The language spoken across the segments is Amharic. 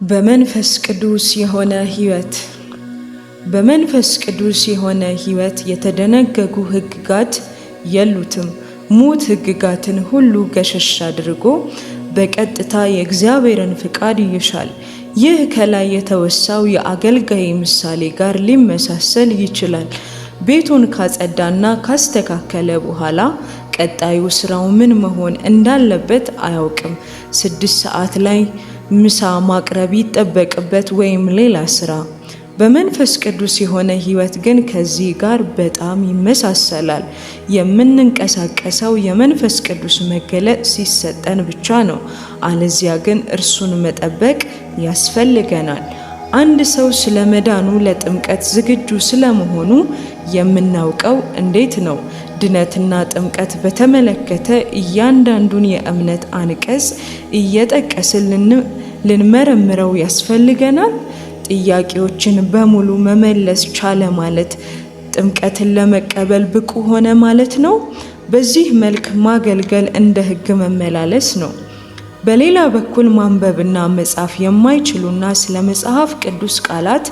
በመንፈስ ቅዱስ የሆነ ሕይወት። በመንፈስ ቅዱስ የሆነ ሕይወት የተደነገጉ ሕግጋት የሉትም። ሙት ሕግጋትን ሁሉ ገሸሽ አድርጎ በቀጥታ የእግዚአብሔርን ፍቃድ ይሻል። ይህ ከላይ የተወሳው የአገልጋይ ምሳሌ ጋር ሊመሳሰል ይችላል። ቤቱን ካጸዳና ካስተካከለ በኋላ ቀጣዩ ስራው ምን መሆን እንዳለበት አያውቅም። 6 ሰዓት ላይ ምሳ ማቅረብ ይጠበቅበት ወይም ሌላ ስራ። በመንፈስ ቅዱስ የሆነ ሕይወት ግን ከዚህ ጋር በጣም ይመሳሰላል። የምንንቀሳቀሰው የመንፈስ ቅዱስ መገለጥ ሲሰጠን ብቻ ነው። አለዚያ ግን እርሱን መጠበቅ ያስፈልገናል። አንድ ሰው ስለ መዳኑ ለጥምቀት ዝግጁ ስለመሆኑ የምናውቀው እንዴት ነው? ድነትና ጥምቀት በተመለከተ እያንዳንዱን የእምነት አንቀጽ እየጠቀስን ልንመረምረው ያስፈልገናል። ጥያቄዎችን በሙሉ መመለስ ቻለ ማለት ጥምቀትን ለመቀበል ብቁ ሆነ ማለት ነው። በዚህ መልክ ማገልገል እንደ ሕግ መመላለስ ነው። በሌላ በኩል ማንበብና መጻፍ የማይችሉና ስለ መጽሐፍ ቅዱስ ቃላት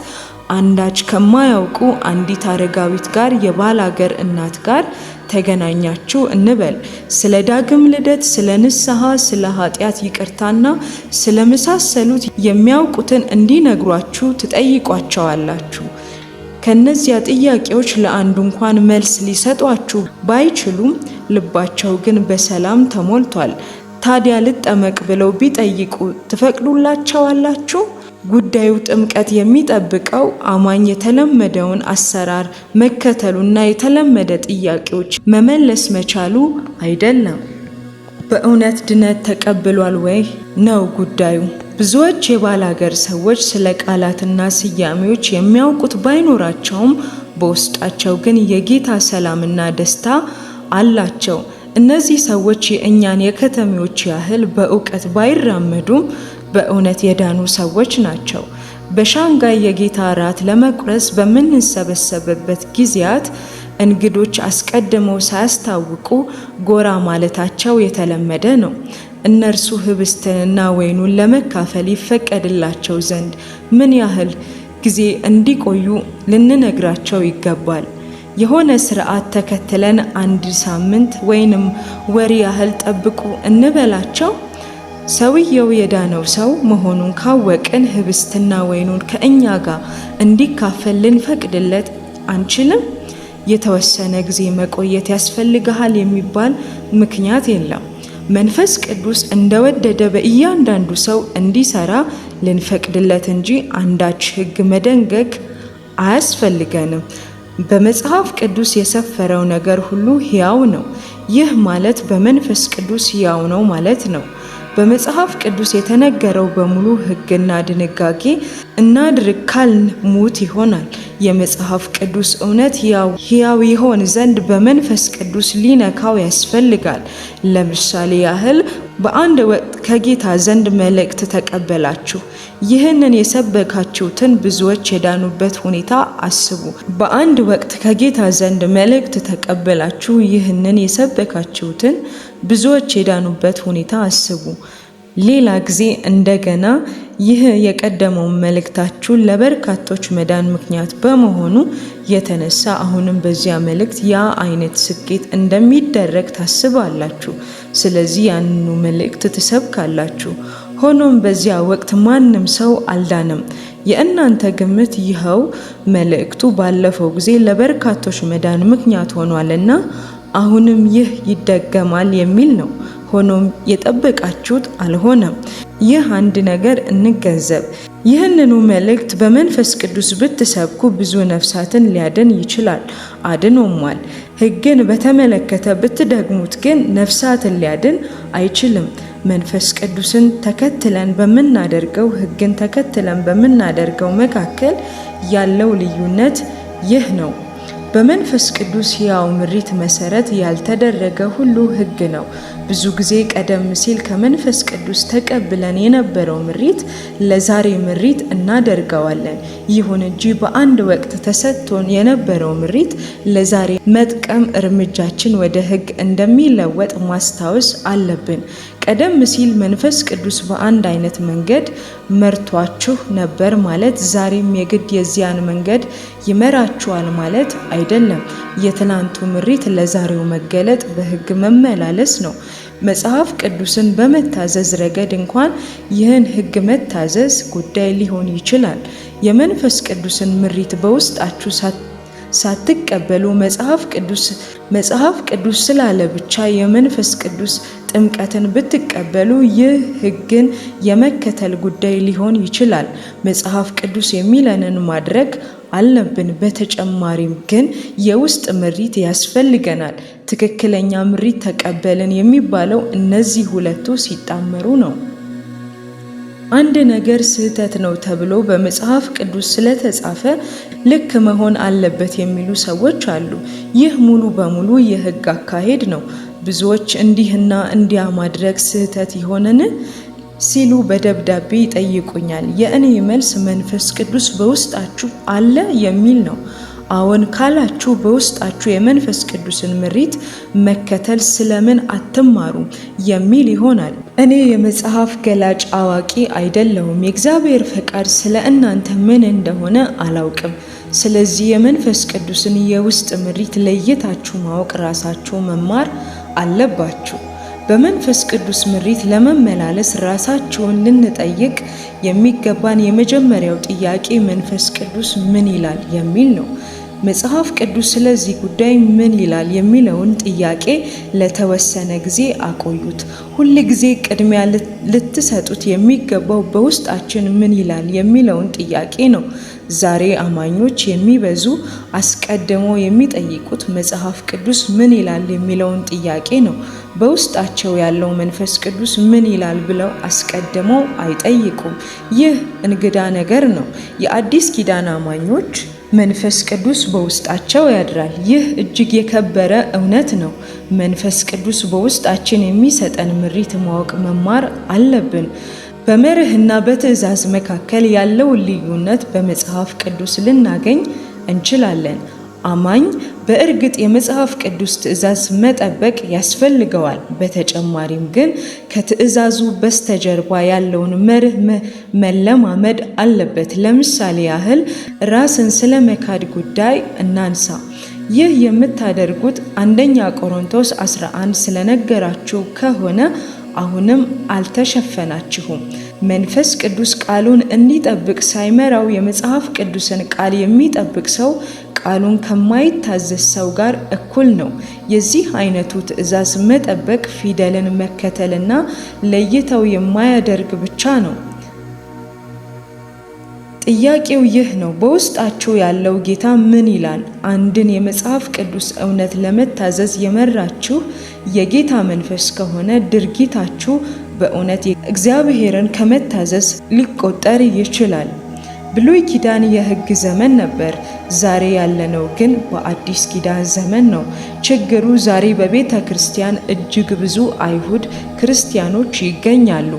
አንዳች ከማያውቁ አንዲት አረጋዊት ጋር የባላገር እናት ጋር ተገናኛችሁ እንበል። ስለ ዳግም ልደት፣ ስለ ንስሐ፣ ስለ ኃጢአት ይቅርታና ስለ መሳሰሉት የሚያውቁትን እንዲነግሯችሁ ትጠይቋቸዋላችሁ። ከነዚያ ጥያቄዎች ለአንዱ እንኳን መልስ ሊሰጧችሁ ባይችሉም ልባቸው ግን በሰላም ተሞልቷል። ታዲያ ልጠመቅ ብለው ቢጠይቁ ትፈቅዱላቸዋላችሁ? ጉዳዩ ጥምቀት የሚጠብቀው አማኝ የተለመደውን አሰራር መከተሉና የተለመደ ጥያቄዎች መመለስ መቻሉ አይደለም። በእውነት ድነት ተቀብሏል ወይ ነው ጉዳዩ። ብዙዎች የባላገር ሰዎች ስለ ቃላትና ስያሜዎች የሚያውቁት ባይኖራቸውም በውስጣቸው ግን የጌታ ሰላምና ደስታ አላቸው። እነዚህ ሰዎች የእኛን የከተሜዎች ያህል በእውቀት ባይራመዱም በእውነት የዳኑ ሰዎች ናቸው። በሻንጋይ የጌታ እራት ለመቁረስ በምንሰበሰብበት ጊዜያት እንግዶች አስቀድመው ሳያስታውቁ ጎራ ማለታቸው የተለመደ ነው። እነርሱ ህብስትንና ወይኑን ለመካፈል ይፈቀድላቸው ዘንድ ምን ያህል ጊዜ እንዲቆዩ ልንነግራቸው ይገባል። የሆነ ስርዓት ተከትለን 1 ሳምንት ወይንም ወር ያህል ጠብቁ እንበላቸው? ሰውየው የዳነው ሰው መሆኑን ካወቅን ህብስትና ወይኑን ከእኛ ጋር እንዲካፈል ልንፈቅድለት አንችልም? የተወሰነ ጊዜ መቆየት ያስፈልግሃል የሚባል ምክንያት የለም። መንፈስ ቅዱስ እንደወደደ በእያንዳንዱ ሰው እንዲሰራ ልንፈቅድለት እንጂ አንዳች ሕግ መደንገግ አያስፈልገንም። በመጽሐፍ ቅዱስ የሰፈረው ነገር ሁሉ ሕያው ነው። ይህ ማለት በመንፈስ ቅዱስ ሕያው ነው ማለት ነው። በመጽሐፍ ቅዱስ የተነገረው በሙሉ ሕግና ድንጋጌ እናድርግ ካልን ሙት ይሆናል። የመጽሐፍ ቅዱስ እውነት ሕያው ይሆን ዘንድ በመንፈስ ቅዱስ ሊነካው ያስፈልጋል። ለምሳሌ ያህል በአንድ ወቅት ከጌታ ዘንድ መልእክት ተቀበላችሁ። ይህንን የሰበካችሁትን ብዙዎች የዳኑበት ሁኔታ አስቡ። በአንድ ወቅት ከጌታ ዘንድ መልእክት ተቀበላችሁ። ይህንን የሰበካችሁትን ብዙዎች የዳኑበት ሁኔታ አስቡ። ሌላ ጊዜ እንደገና ይህ የቀደመው መልእክታችሁን ለበርካቶች መዳን ምክንያት በመሆኑ የተነሳ አሁንም በዚያ መልእክት ያ አይነት ስኬት እንደሚደረግ ታስባላችሁ። ስለዚህ ያንኑ መልእክት ትሰብካላችሁ። ሆኖም በዚያ ወቅት ማንም ሰው አልዳንም። የእናንተ ግምት ይኸው መልእክቱ ባለፈው ጊዜ ለበርካቶች መዳን ምክንያት ሆኗልና አሁንም ይህ ይደገማል የሚል ነው። ሆኖም የጠበቃችሁት አልሆነም። ይህ አንድ ነገር እንገንዘብ። ይህንኑ መልእክት በመንፈስ ቅዱስ ብትሰብኩ ብዙ ነፍሳትን ሊያድን ይችላል፣ አድኖማል። ሕግን በተመለከተ ብትደግሙት ግን ነፍሳትን ሊያድን አይችልም። መንፈስ ቅዱስን ተከትለን በምናደርገው ሕግን ተከትለን በምናደርገው መካከል ያለው ልዩነት ይህ ነው። በመንፈስ ቅዱስ ሕያው ምሪት መሰረት ያልተደረገ ሁሉ ሕግ ነው። ብዙ ጊዜ ቀደም ሲል ከመንፈስ ቅዱስ ተቀብለን የነበረው ምሪት ለዛሬ ምሪት እናደርገዋለን። ይሁን እንጂ በአንድ ወቅት ተሰጥቶን የነበረው ምሪት ለዛሬ መጥቀም እርምጃችን ወደ ሕግ እንደሚለወጥ ማስታወስ አለብን። ቀደም ሲል መንፈስ ቅዱስ በአንድ አይነት መንገድ መርቷችሁ ነበር ማለት ዛሬም የግድ የዚያን መንገድ ይመራችኋል ማለት አይደለም። የትናንቱ ምሪት ለዛሬው መገለጥ በሕግ መመላለስ ነው። መጽሐፍ ቅዱስን በመታዘዝ ረገድ እንኳን ይህን ሕግ መታዘዝ ጉዳይ ሊሆን ይችላል። የመንፈስ ቅዱስን ምሪት በውስጣችሁ ሳትቀበሉ መጽሐፍ ቅዱስ ስላለ ብቻ የመንፈስ ቅዱስ ጥምቀትን ብትቀበሉ ይህ ሕግን የመከተል ጉዳይ ሊሆን ይችላል። መጽሐፍ ቅዱስ የሚለንን ማድረግ አለብን። በተጨማሪም ግን የውስጥ ምሪት ያስፈልገናል። ትክክለኛ ምሪት ተቀበልን የሚባለው እነዚህ ሁለቱ ሲጣመሩ ነው። አንድ ነገር ስህተት ነው ተብሎ በመጽሐፍ ቅዱስ ስለተጻፈ ልክ መሆን አለበት የሚሉ ሰዎች አሉ። ይህ ሙሉ በሙሉ የሕግ አካሄድ ነው። ብዙዎች እንዲህና እንዲያ ማድረግ ስህተት ይሆንን ሲሉ በደብዳቤ ይጠይቁኛል። የእኔ መልስ መንፈስ ቅዱስ በውስጣችሁ አለ የሚል ነው። አዎን ካላችሁ በውስጣችሁ የመንፈስ ቅዱስን ምሪት መከተል ስለምን አትማሩም የሚል ይሆናል። እኔ የመጽሐፍ ገላጭ አዋቂ አይደለሁም። የእግዚአብሔር ፈቃድ ስለ እናንተ ምን እንደሆነ አላውቅም። ስለዚህ የመንፈስ ቅዱስን የውስጥ ምሪት ለይታችሁ ማወቅ ራሳችሁ መማር አለባችሁ። በመንፈስ ቅዱስ ምሪት ለመመላለስ ራሳችሁን ልንጠይቅ የሚገባን የመጀመሪያው ጥያቄ መንፈስ ቅዱስ ምን ይላል የሚል ነው። መጽሐፍ ቅዱስ ስለዚህ ጉዳይ ምን ይላል የሚለውን ጥያቄ ለተወሰነ ጊዜ አቆዩት። ሁል ጊዜ ቅድሚያ ልትሰጡት የሚገባው በውስጣችን ምን ይላል የሚለውን ጥያቄ ነው። ዛሬ አማኞች የሚበዙ አስቀድሞ የሚጠይቁት መጽሐፍ ቅዱስ ምን ይላል የሚለውን ጥያቄ ነው። በውስጣቸው ያለው መንፈስ ቅዱስ ምን ይላል ብለው አስቀድመው አይጠይቁም። ይህ እንግዳ ነገር ነው። የአዲስ ኪዳን አማኞች መንፈስ ቅዱስ በውስጣቸው ያድራል። ይህ እጅግ የከበረ እውነት ነው። መንፈስ ቅዱስ በውስጣችን የሚሰጠን ምሪት ማወቅ መማር አለብን። በመርህና በትእዛዝ መካከል ያለውን ልዩነት በመጽሐፍ ቅዱስ ልናገኝ እንችላለን። አማኝ በእርግጥ የመጽሐፍ ቅዱስ ትእዛዝ መጠበቅ ያስፈልገዋል። በተጨማሪም ግን ከትእዛዙ በስተጀርባ ያለውን መርህ መለማመድ አለበት። ለምሳሌ ያህል ራስን ስለ መካድ ጉዳይ እናንሳ። ይህ የምታደርጉት አንደኛ ቆሮንቶስ 11 ስለነገራችሁ ከሆነ አሁንም አልተሸፈናችሁም። መንፈስ ቅዱስ ቃሉን እንዲጠብቅ ሳይመራው የመጽሐፍ ቅዱስን ቃል የሚጠብቅ ሰው ቃሉን ከማይታዘዝ ሰው ጋር እኩል ነው። የዚህ አይነቱ ትእዛዝ መጠበቅ ፊደልን መከተልና ለይተው የማያደርግ ብቻ ነው። ጥያቄው ይህ ነው፣ በውስጣችሁ ያለው ጌታ ምን ይላል? አንድን የመጽሐፍ ቅዱስ እውነት ለመታዘዝ የመራችሁ የጌታ መንፈስ ከሆነ ድርጊታችሁ በእውነት እግዚአብሔርን ከመታዘዝ ሊቆጠር ይችላል። ብሉይ ኪዳን የሕግ ዘመን ነበር። ዛሬ ያለነው ግን በአዲስ ኪዳን ዘመን ነው። ችግሩ ዛሬ በቤተ ክርስቲያን እጅግ ብዙ አይሁድ ክርስቲያኖች ይገኛሉ።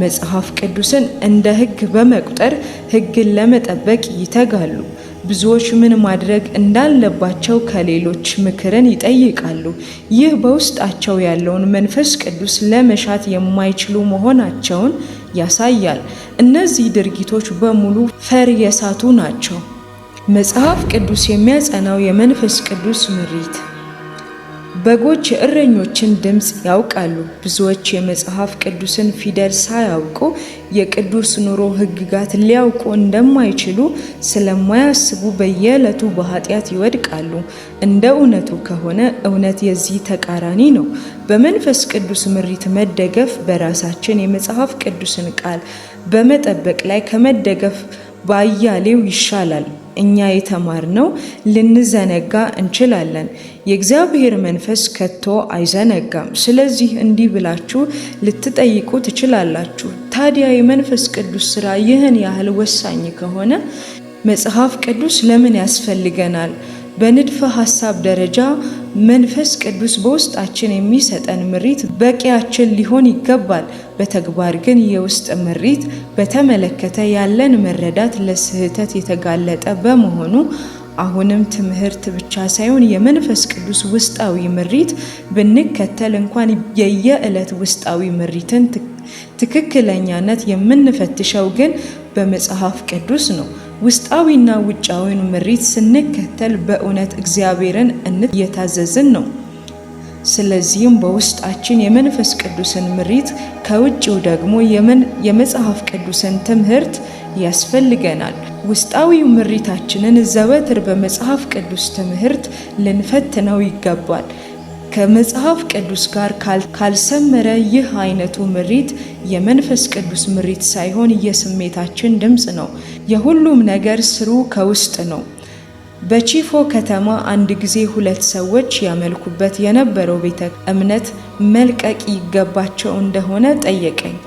መጽሐፍ ቅዱስን እንደ ሕግ በመቁጠር ሕግን ለመጠበቅ ይተጋሉ። ብዙዎች ምን ማድረግ እንዳለባቸው ከሌሎች ምክርን ይጠይቃሉ። ይህ በውስጣቸው ያለውን መንፈስ ቅዱስ ለመሻት የማይችሉ መሆናቸውን ያሳያል። እነዚህ ድርጊቶች በሙሉ ፈር የሳቱ ናቸው። መጽሐፍ ቅዱስ የሚያጸናው የመንፈስ ቅዱስ ምሪት። በጎች የእረኞችን ድምፅ ያውቃሉ። ብዙዎች የመጽሐፍ ቅዱስን ፊደል ሳያውቁ የቅዱስ ኑሮ ሕግጋት ሊያውቁ እንደማይችሉ ስለማያስቡ በየዕለቱ በኃጢአት ይወድቃሉ። እንደ እውነቱ ከሆነ እውነት የዚህ ተቃራኒ ነው። በመንፈስ ቅዱስ ምሪት መደገፍ በራሳችን የመጽሐፍ ቅዱስን ቃል በመጠበቅ ላይ ከመደገፍ ባያሌው ይሻላል። እኛ የተማርነው ልንዘነጋ እንችላለን። የእግዚአብሔር መንፈስ ከቶ አይዘነጋም። ስለዚህ እንዲህ ብላችሁ ልትጠይቁ ትችላላችሁ፣ ታዲያ የመንፈስ ቅዱስ ሥራ ይህን ያህል ወሳኝ ከሆነ መጽሐፍ ቅዱስ ለምን ያስፈልገናል? በንድፈ ሐሳብ ደረጃ መንፈስ ቅዱስ በውስጣችን የሚሰጠን ምሪት በቂያችን ሊሆን ይገባል። በተግባር ግን የውስጥ ምሪት በተመለከተ ያለን መረዳት ለስህተት የተጋለጠ በመሆኑ አሁንም ትምህርት ብቻ ሳይሆን የመንፈስ ቅዱስ ውስጣዊ ምሪት ብንከተል እንኳን የየዕለት ውስጣዊ ምሪትን ትክክለኛነት የምንፈትሸው ግን በመጽሐፍ ቅዱስ ነው። ውስጣዊና ውጫዊን ምሪት ስንከተል በእውነት እግዚአብሔርን እየታዘዝን ነው። ስለዚህም በውስጣችን የመንፈስ ቅዱስን ምሪት፣ ከውጭው ደግሞ የመጽሐፍ ቅዱስን ትምህርት ያስፈልገናል። ውስጣዊው ምሪታችንን ዘወትር በመጽሐፍ ቅዱስ ትምህርት ልንፈትነው ይገባል። ከመጽሐፍ ቅዱስ ጋር ካልሰመረ ይህ አይነቱ ምሪት የመንፈስ ቅዱስ ምሪት ሳይሆን የስሜታችን ድምፅ ነው። የሁሉም ነገር ስሩ ከውስጥ ነው። በቺፎ ከተማ አንድ ጊዜ 2 ሰዎች ያመልኩበት የነበረው ቤተ እምነት መልቀቅ ይገባቸው እንደሆነ ጠየቀኝ።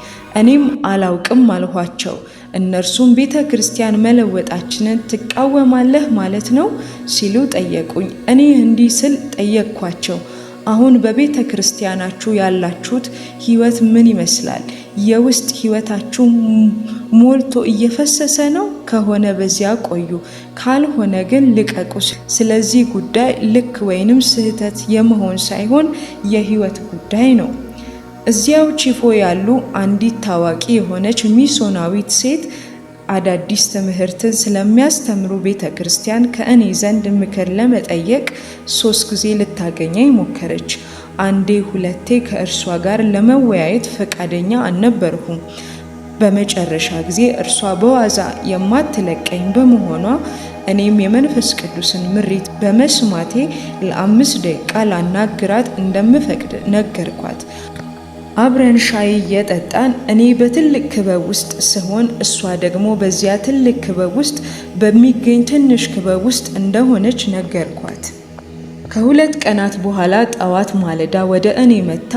እኔም አላውቅም አልኋቸው። እነርሱም ቤተ ክርስቲያን መለወጣችንን ትቃወማለህ ማለት ነው ሲሉ ጠየቁኝ። እኔ እንዲህ ስል ጠየቅኳቸው፣ አሁን በቤተ ክርስቲያናችሁ ያላችሁት ሕይወት ምን ይመስላል? የውስጥ ሕይወታችሁ ሞልቶ እየፈሰሰ ነው? ከሆነ በዚያ ቆዩ፣ ካልሆነ ግን ልቀቁ። ስለዚህ ጉዳይ ልክ ወይንም ስህተት የመሆን ሳይሆን የሕይወት ጉዳይ ነው። እዚያው ቺፎ ያሉ አንዲት ታዋቂ የሆነች ሚስዮናዊት ሴት አዳዲስ ትምህርትን ስለሚያስተምሩ ቤተ ክርስቲያን ከእኔ ዘንድ ምክር ለመጠየቅ 3 ጊዜ ልታገኘኝ ሞከረች። አንዴ 2ቴ ከእርሷ ጋር ለመወያየት ፈቃደኛ አልነበርኩም። በመጨረሻ ጊዜ እርሷ በዋዛ የማትለቀኝ በመሆኗ እኔም የመንፈስ ቅዱስን ምሪት በመስማቴ ለ5 ደቂቃ ላናግራት እንደምፈቅድ ነገርኳት። አብረን ሻይ እየጠጣን እኔ በትልቅ ክበብ ውስጥ ስሆን እሷ ደግሞ በዚያ ትልቅ ክበብ ውስጥ በሚገኝ ትንሽ ክበብ ውስጥ እንደሆነች ነገርኳት። ከ2 ቀናት በኋላ ጠዋት ማለዳ ወደ እኔ መጥታ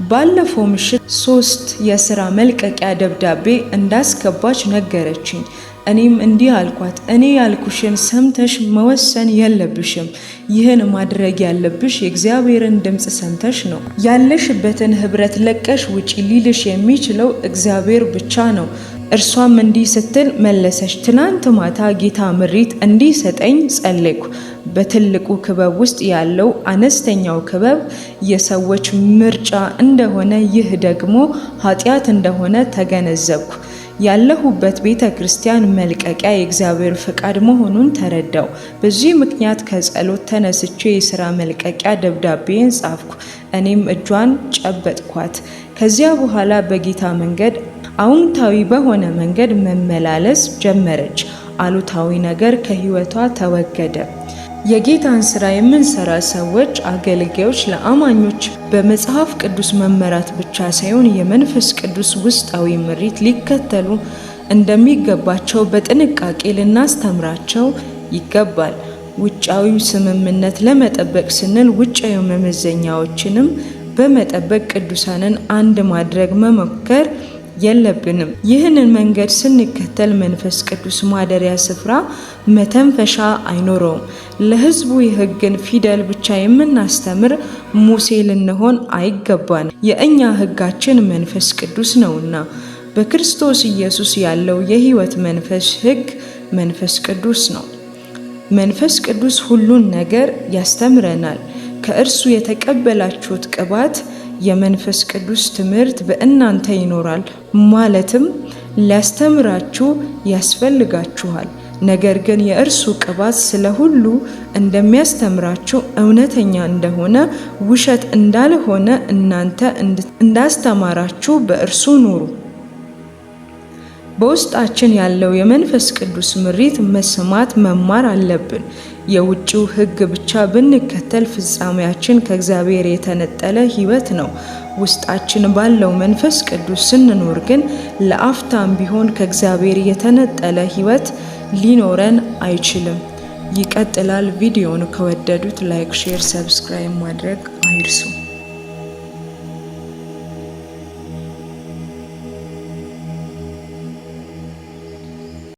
ባለፈው ምሽት 3 የሥራ መልቀቂያ ደብዳቤ እንዳስገባች ነገረችኝ። እኔም እንዲህ አልኳት፣ እኔ ያልኩሽን ሰምተሽ መወሰን የለብሽም። ይህን ማድረግ ያለብሽ የእግዚአብሔርን ድምፅ ሰምተሽ ነው። ያለሽበትን ህብረት ለቀሽ ውጪ ሊልሽ የሚችለው እግዚአብሔር ብቻ ነው። እርሷም እንዲህ ስትል መለሰች፣ ትናንት ማታ ጌታ ምሪት እንዲሰጠኝ ጸለይኩ። በትልቁ ክበብ ውስጥ ያለው አነስተኛው ክበብ የሰዎች ምርጫ እንደሆነ፣ ይህ ደግሞ ኃጢአት እንደሆነ ተገነዘብኩ። ያለሁበት ቤተ ክርስቲያን መልቀቂያ የእግዚአብሔር ፍቃድ መሆኑን ተረዳው። በዚህ ምክንያት ከጸሎት ተነስቼ የሥራ መልቀቂያ ደብዳቤን ጻፍኩ። እኔም እጇን ጨበጥኳት። ከዚያ በኋላ በጌታ መንገድ አዎንታዊ በሆነ መንገድ መመላለስ ጀመረች። አሉታዊ ነገር ከህይወቷ ተወገደ። የጌታን ሥራ የምንሰራ ሰዎች፣ አገልጋዮች ለአማኞች በመጽሐፍ ቅዱስ መመራት ብቻ ሳይሆን የመንፈስ ቅዱስ ውስጣዊ ምሪት ሊከተሉ እንደሚገባቸው በጥንቃቄ ልናስተምራቸው ይገባል። ውጫዊ ስምምነት ለመጠበቅ ስንል ውጫዊ መመዘኛዎችንም በመጠበቅ ቅዱሳንን አንድ ማድረግ መሞከር የለብንም። ይህንን መንገድ ስንከተል መንፈስ ቅዱስ ማደሪያ ስፍራ መተንፈሻ አይኖረውም። ለሕዝቡ የሕግን ፊደል ብቻ የምናስተምር ሙሴ ልንሆን አይገባን። የእኛ ሕጋችን መንፈስ ቅዱስ ነውና። በክርስቶስ ኢየሱስ ያለው የሕይወት መንፈስ ሕግ መንፈስ ቅዱስ ነው። መንፈስ ቅዱስ ሁሉን ነገር ያስተምረናል። ከእርሱ የተቀበላችሁት ቅባት የመንፈስ ቅዱስ ትምህርት በእናንተ ይኖራል፣ ማለትም ሊያስተምራችሁ ያስፈልጋችኋል። ነገር ግን የእርሱ ቅባት ስለ ሁሉ እንደሚያስተምራችሁ እውነተኛ እንደሆነ ውሸት እንዳልሆነ እናንተ እንዳስተማራችሁ በእርሱ ኑሩ። በውስጣችን ያለው የመንፈስ ቅዱስ ምሪት መስማት መማር አለብን። የውጭው ሕግ ብቻ ብንከተል ፍጻሜያችን ከእግዚአብሔር የተነጠለ ሕይወት ነው። ውስጣችን ባለው መንፈስ ቅዱስ ስንኖር ግን ለአፍታም ቢሆን ከእግዚአብሔር የተነጠለ ሕይወት ሊኖረን አይችልም። ይቀጥላል። ቪዲዮውን ከወደዱት ላይክ፣ ሼር፣ ሰብስክራይብ ማድረግ አይርሱ።